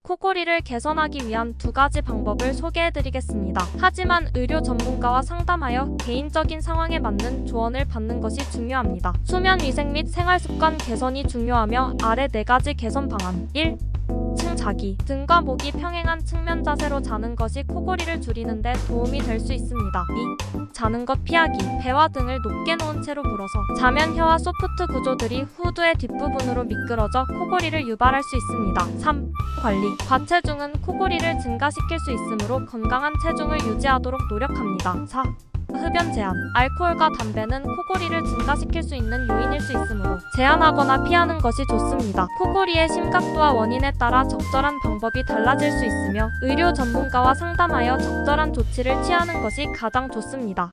코골이를 개선하기 위한 2가지 방법을 소개해드리겠습니다. 하지만 의료 전문가와 상담하여 개인적인 상황에 맞는 조언을 받는 것이 중요합니다. 수면 위생 및 생활습관 개선이 중요하며 아래 4가지 개선 방안. 1. 자기, 등과 목이 평행한 측면 자세로 자는 것이 코골이를 줄이는 데 도움이 될 수 있습니다. 2. 자는 것 피하기, 배와 등을 높게 놓은 채로 물어서 자면 혀와 소프트 구조들이 후두의 뒷부분으로 미끄러져 코골이를 유발할 수 있습니다. 3. 관리, 과체중은 코골이를 증가시킬 수 있으므로 건강한 체중을 유지하도록 노력합니다. 4. 흡연 제한, 알코올과 담배는 코골이를 증가시킬 수 있는 요인일 수 있으므로 제한하거나 피하는 것이 좋습니다. 코골이의 심각도와 원인에 따라 적절한 방법이 달라질 수 있으며 의료 전문가와 상담하여 적절한 조치를 취하는 것이 가장 좋습니다.